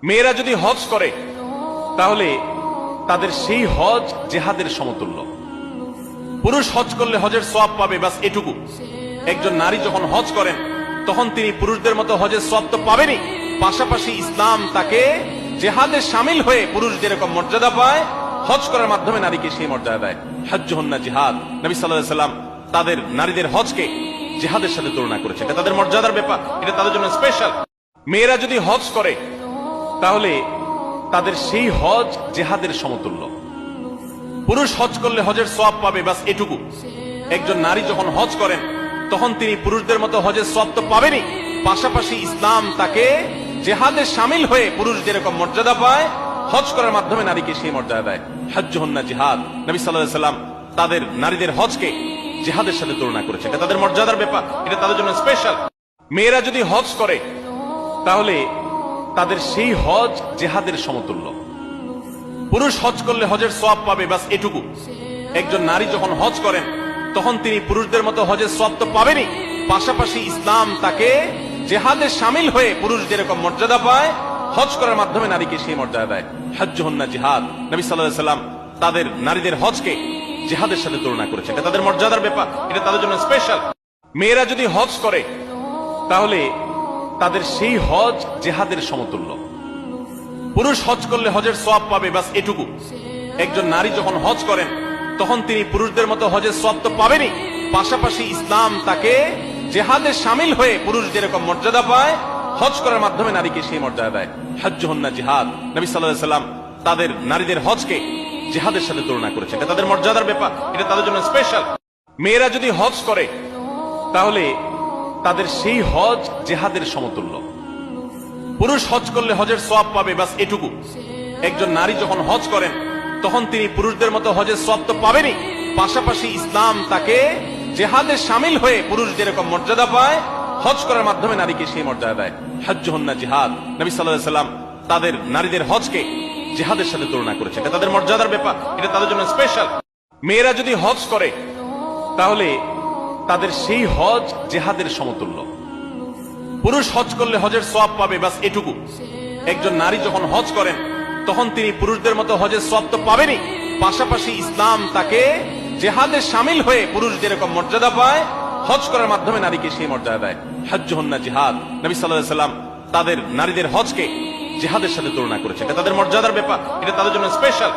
মেয়েরা যদি হজ করে তাহলে তাদের সেই হজ জেহাদের সমতুল্য। পুরুষ হজ করলে হজের সওয়াব পাবে, বাস এটুকু। একজন নারী যখন হজ করেন তখন তিনি পুরুষদের মতো হজের সওয়াব তো পাবেনই, পাশাপাশি ইসলাম তাকে জেহাদে শামিল হয়ে পুরুষ যেরকম মর্যাদা পায়, হজ করার মাধ্যমে নারীকে সেই মর্যাদা দেয়। হজ্জুহুন্না জিহাদ। নবী সাল্লাল্লাহু আলাইহি সাল্লাম তাদের নারীদের হজকে জিহাদের সাথে তুলনা করেছেন। এটা তাদের মর্যাদার ব্যাপার, এটা তাদের জন্য স্পেশাল। মেয়েরা যদি হজ করে তাহলে তাদের সেই হজ জেহাদের সমতুল্য। পুরুষ হজ করলে হজের সওয়াব পাবে, বাস এটুকু। একজন নারী যখন হজ করেন তখন তিনি পুরুষদের মতো হজের সওয়াব তো পাবেনই, পাশাপাশি ইসলাম তাকে জেহাদে শামিল হয়ে পুরুষ যেরকম মর্যাদা পায়, হজ করার মাধ্যমে নারীকে সেই মর্যাদা দেয়। হজ্জুহুন্না জিহাদ। নবী সাল্লাল্লাহু আলাইহি সাল্লাম তাদের নারীদের হজকে জিহাদের সাথে তুলনা করেছেন। এটা তাদের মর্যাদার ব্যাপার, এটা তাদের জন্য স্পেশাল। মেয়েরা যদি হজ করে তাহলে তাদের সেই হজ জেহাদের সমতুল্য। পুরুষ হজ করলে হজের সওয়াব পাবে, বাস এটুকু। একজন নারী যখন হজ করেন তখন তিনি পুরুষদের মতো হজের সওয়াব তো পাবেনই, পাশাপাশি ইসলাম তাকে জেহাদে শামিল হয়ে পুরুষ যেরকম মর্যাদা পায়, হজ করার মাধ্যমে নারীকে সেই মর্যাদা দেয়। হজ্জুহুন্না জিহাদ। নবী সাল্লাল্লাহু আলাইহি সাল্লাম তাদের নারীদের হজকে জিহাদের সাথে তুলনা করেছেন। এটা তাদের মর্যাদার ব্যাপার, এটা তাদের জন্য স্পেশাল। মেয়েরা যদি হজ করে তাহলে তাদের সেই হজ জেহাদের সমতুল্য। পুরুষ হজ করলে হজের সওয়াব পাবে, বাস এটুকু। একজন নারী যখন হজ করেন তখন তিনি পুরুষদের মতো হজের সওয়াব তো পাবেনই, পাশাপাশি ইসলাম তাকে জেহাদে শামিল হয়ে পুরুষ যেরকম মর্যাদা পায়, হজ করার মাধ্যমে নারীকে সেই মর্যাদা দেয়। হজ্জুহুন্না জিহাদ। নবী সাল্লাল্লাহু আলাইহি সাল্লাম তাদের নারীদের হজকে জিহাদের সাথে তুলনা করেছেন। এটা তাদের মর্যাদার ব্যাপার, এটা তাদের জন্য স্পেশাল। মেয়েরা যদি হজ করে তাহলে তাদের সেই হজ জেহাদের সমতুল্য। পুরুষ হজ করলে হজের সওয়াব পাবে, বাস এটুকু। একজন নারী যখন হজ করেন তখন তিনি পুরুষদের মতো হজের সওয়াব তো পাবেনই, পাশাপাশি ইসলাম তাকে জেহাদে শামিল হয়ে পুরুষ যেরকম মর্যাদা পায়, হজ করার মাধ্যমে নারীকে সেই মর্যাদা দেয়। হজ্জুহুন্না জিহাদ। নবী সাল্লাল্লাহু আলাইহি সাল্লাম তাদের নারীদের হজকে জিহাদের সাথে তুলনা করেছেন। এটা তাদের মর্যাদার ব্যাপার, এটা তাদের জন্য স্পেশাল। মেয়েরা যদি হজ করে তাহলে তাদের সেই হজ জেহাদের সমতুল্য। পুরুষ হজ করলে হজের সওয়াব পাবে, বাস এটুকু। একজন নারী যখন হজ করেন তখন তিনি পুরুষদের মতো হজের সওয়াব তো পাবেনই, পাশাপাশি ইসলাম তাকে জেহাদে শামিল হয়ে পুরুষ যেরকম মর্যাদা পায়, হজ করার মাধ্যমে নারীকে সেই মর্যাদা দেয়। হজ্জুহুন্না জিহাদ। নবী সাল্লাল্লাহু আলাইহি সাল্লাম তাদের নারীদের হজকে জিহাদের সাথে তুলনা করেছেন। এটা তাদের মর্যাদার ব্যাপার, এটা তাদের জন্য স্পেশাল।